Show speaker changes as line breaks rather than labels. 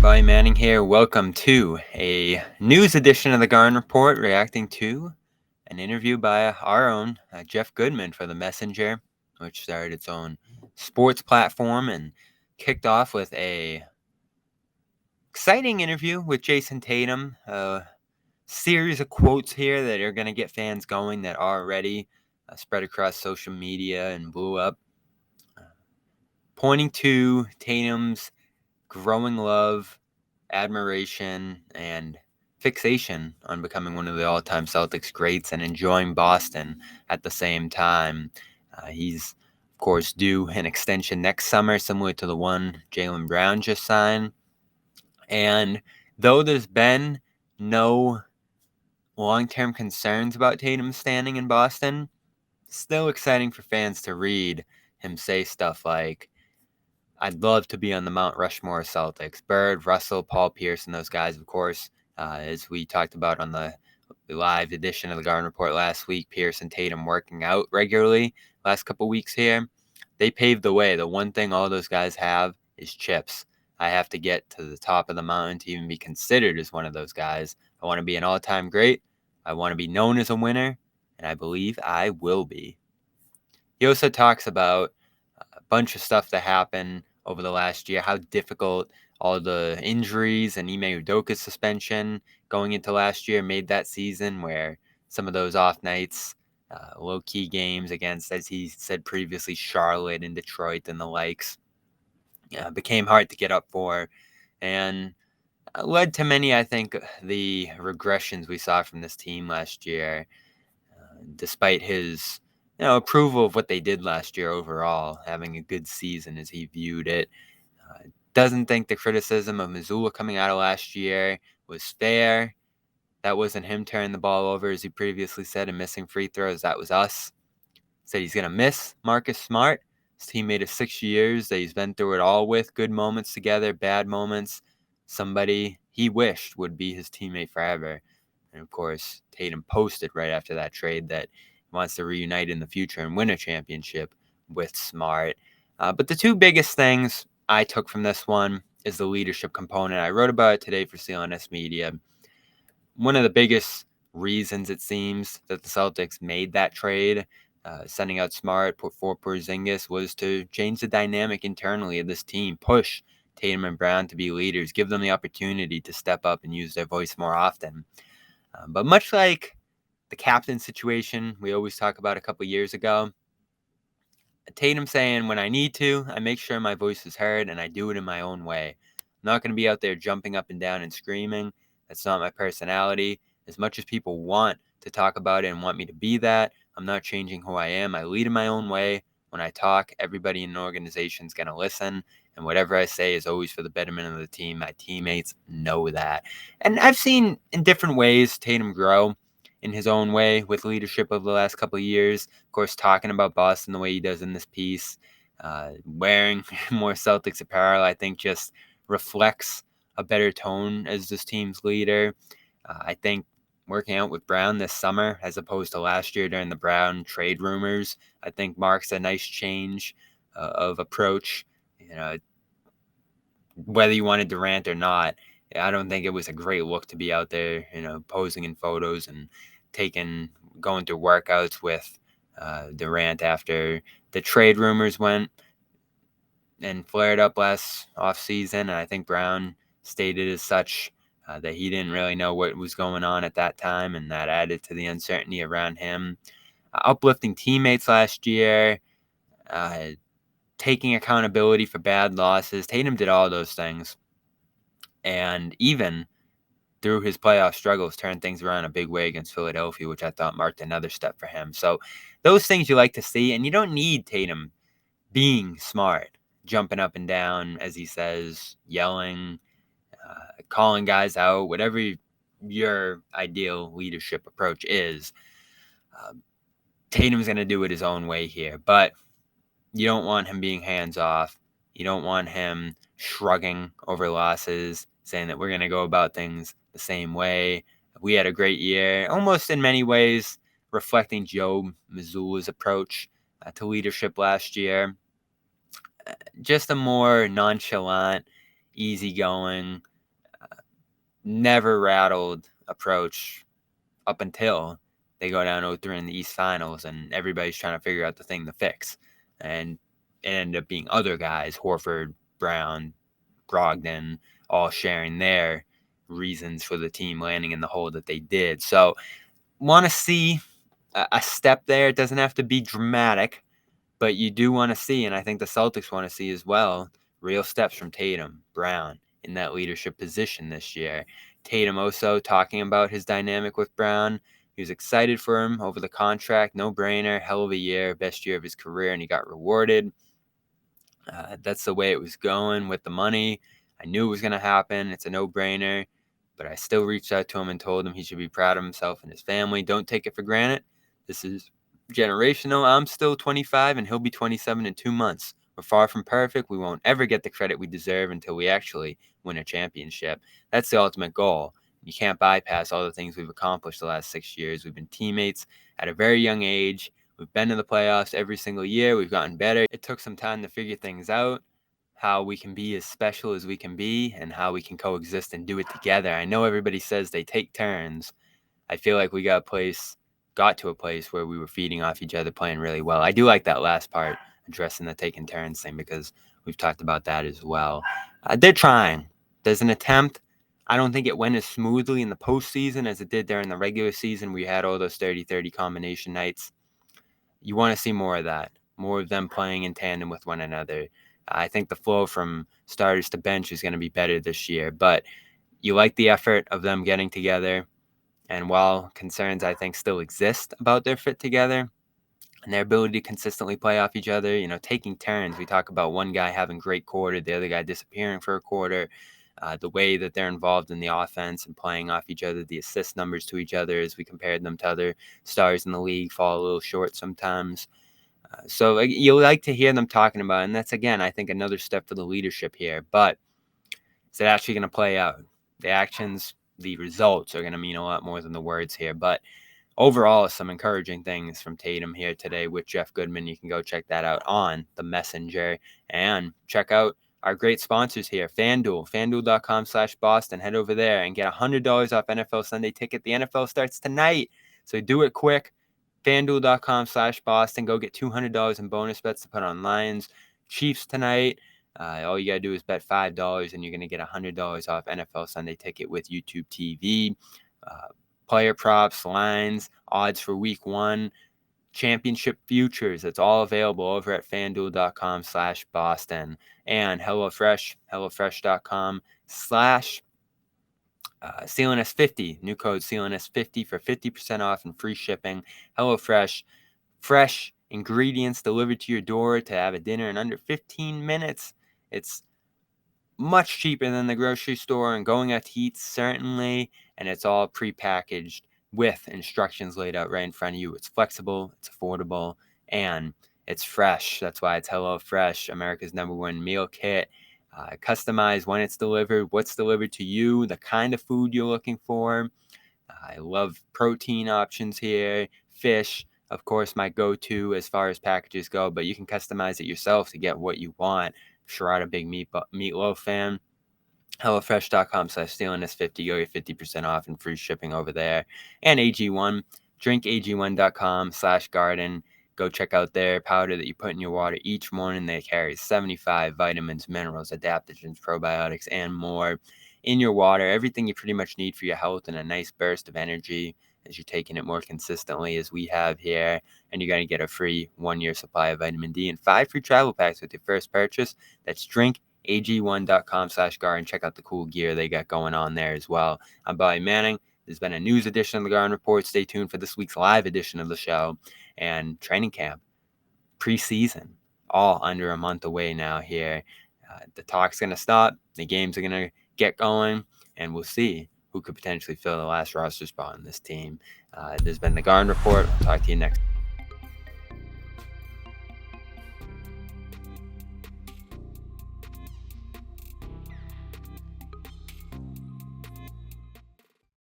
everybody, Manning here. Welcome to a news edition of the Garden Report, reacting to an interview by our own Jeff Goodman for The Messenger, which started its own sports platform and kicked off with a exciting interview with Jayson Tatum. A series of quotes here that are going to get fans going that are already spread across social media and blew up, pointing to Tatum's growing love, admiration, and fixation on becoming one of the all-time Celtics greats and enjoying Boston at the same time. He's, of course, due an extension next summer, similar to the one Jaylen Brown just signed. And though there's been no long-term concerns about Tatum's standing in Boston, still exciting for fans to read him say stuff like, I'd love to be on the Mount Rushmore Celtics. Bird, Russell, Paul Pierce, and those guys, of course, as we talked about on the live edition of the Garden Report last week, Pierce and Tatum working out regularly last couple weeks here. They paved the way. The one thing all those guys have is chips. I have to get to the top of the mountain to even be considered as one of those guys. I want to be an all-time great. I want to be known as a winner, and I believe I will be. He also talks about a bunch of stuff that happened over the last year, how difficult all the injuries and Ime Udoka's suspension going into last year made that season, where some of those off nights, low-key games against, as he said previously, Charlotte and Detroit and the likes, became hard to get up for, and led to many, I think, the regressions we saw from this team last year, despite his approval of what they did last year overall, having a good season as he viewed it. Doesn't think the criticism of Mazzulla coming out of last year was fair. That wasn't him turning the ball over, as he previously said, and missing free throws. That was us. Said he's going to miss Marcus Smart, his teammate of 6 years that he's been through it all with, good moments together, bad moments, somebody he wished would be his teammate forever. And of course, Tatum posted right after that trade that wants to reunite in the future and win a championship with Smart. But the two biggest things I took from this one is the leadership component. I wrote about it today for CLNS Media. One of the biggest reasons, it seems, that the Celtics made that trade, sending out Smart for Porzingis, was to change the dynamic internally of this team, push Tatum and Brown to be leaders, give them the opportunity to step up and use their voice more often. But much like the captain situation we always talk about a couple years ago, Tatum saying, when I need to, I make sure my voice is heard and I do it in my own way. I'm not going to be out there jumping up and down and screaming. That's not my personality. As much as people want to talk about it and want me to be that, I'm not changing who I am. I lead in my own way. When I talk, everybody in the organization is going to listen. And whatever I say is always for the betterment of the team. My teammates know that. And I've seen in different ways Tatum grow in his own way with leadership over the last couple of years. Of course, talking about Boston the way he does in this piece, wearing more Celtics apparel, I think just reflects a better tone as this team's leader. I think working out with Brown this summer, as opposed to last year during the Brown trade rumors, I think marks a nice change of approach. Whether you wanted Durant or not, I don't think it was a great look to be out there, posing in photos and going through workouts with Durant after the trade rumors went and flared up last offseason. And I think Brown stated as such that he didn't really know what was going on at that time, and that added to the uncertainty around him. Uplifting teammates last year, taking accountability for bad losses. Tatum did all those things. And even through his playoff struggles, turned things around a big way against Philadelphia, which I thought marked another step for him. So those things you like to see, and you don't need Tatum being smart, jumping up and down, as he says, yelling, calling guys out, whatever your ideal leadership approach is. Tatum's going to do it his own way here, but you don't want him being hands-off. You don't want him shrugging over losses, saying that we're going to go about things the same way. We had a great year, almost in many ways reflecting Joe Mazzulla's approach to leadership last year. Just a more nonchalant, easygoing, never rattled approach up until they go down 0-3 in the East Finals, and everybody's trying to figure out the thing to fix. And it ended up being other guys, Horford, Brown, Brogdon, all sharing their reasons for the team landing in the hole that they did. So want to see a step there. It doesn't have to be dramatic, but you do want to see, and I think the Celtics want to see as well, real steps from Tatum, Brown in that leadership position this year. Tatum also talking about his dynamic with Brown. He was excited for him over the contract. No-brainer, hell of a year, best year of his career, and he got rewarded. That's the way it was going with the money. I knew it was going to happen. It's a no-brainer. But I still reached out to him and told him he should be proud of himself and his family. Don't take it for granted. This is generational. I'm still 25 and he'll be 27 in 2 months. We're far from perfect. We won't ever get the credit we deserve until we actually win a championship. That's the ultimate goal. You can't bypass all the things we've accomplished the last 6 years. We've been teammates at a very young age. We've been to the playoffs every single year. We've gotten better. It took some time to figure things out, how we can be as special as we can be and how we can coexist and do it together. I know everybody says they take turns. I feel like we got to a place where we were feeding off each other, playing really well. I do like that last part, addressing the taking turns thing, because we've talked about that as well. They're trying. There's an attempt. I don't think it went as smoothly in the postseason as it did during the regular season. We had all those 30-30 combination nights. You want to see more of that, more of them playing in tandem with one another. I think the flow from starters to bench is going to be better this year, but you like the effort of them getting together. And while concerns, I think, still exist about their fit together and their ability to consistently play off each other, taking turns. We talk about one guy having great quarter, the other guy disappearing for a quarter. The way that they're involved in the offense and playing off each other, the assist numbers to each other as we compared them to other stars in the league fall a little short sometimes. So you like to hear them talking about it, and that's, again, I think, another step for the leadership here. But is it actually going to play out? The actions, the results are going to mean a lot more than the words here. But overall, some encouraging things from Tatum here today with Jeff Goodman. You can go check that out on the Messenger and check out our great sponsors here, Fanduel, fanduel.com/Boston. Head over there and get $100 off NFL Sunday Ticket. The NFL starts tonight, so do it quick. FanDuel.com/Boston. Go get $200 in bonus bets to put on Lions Chiefs tonight. All you got to do is bet $5 and you're going to get $100 off NFL Sunday Ticket with YouTube TV. Player props, lines, odds for week 1, championship futures. It's all available over at FanDuel.com/Boston. And HelloFresh, HelloFresh.com/CLNS50. New code CLNS50 for 50% off and free shipping. HelloFresh, fresh ingredients delivered to your door to have a dinner in under 15 minutes. It's much cheaper than the grocery store and going out to eat, certainly, and it's all prepackaged with instructions laid out right in front of you. It's flexible, it's affordable, and it's fresh. That's why it's HelloFresh, America's #1 meal kit. Customize when it's delivered, what's delivered to you, the kind of food you're looking for. I love protein options here. Fish, of course, my go-to as far as packages go, but you can customize it yourself to get what you want. Sure, I'm a big meatloaf fan. HelloFresh.com/CLNS50. Go get 50% off and free shipping over there. And AG1, drinkag1.com/garden. Go check out their powder that you put in your water each morning. They carry 75 vitamins, minerals, adaptogens, probiotics, and more in your water. Everything you pretty much need for your health and a nice burst of energy as you're taking it more consistently as we have here. And you're going to get a free 1-year supply of vitamin D and 5 free travel packs with your first purchase. That's drinkag1.com/garden. Check out the cool gear they got going on there as well. I'm Bobby Manning. There's been a news edition of the Garden Report. Stay tuned for this week's live edition of the show. And training camp, preseason, all under a month away now here. The talk's going to stop. The games are going to get going. And we'll see who could potentially fill the last roster spot on this team. There's been the Garden Report. I'll talk to you next.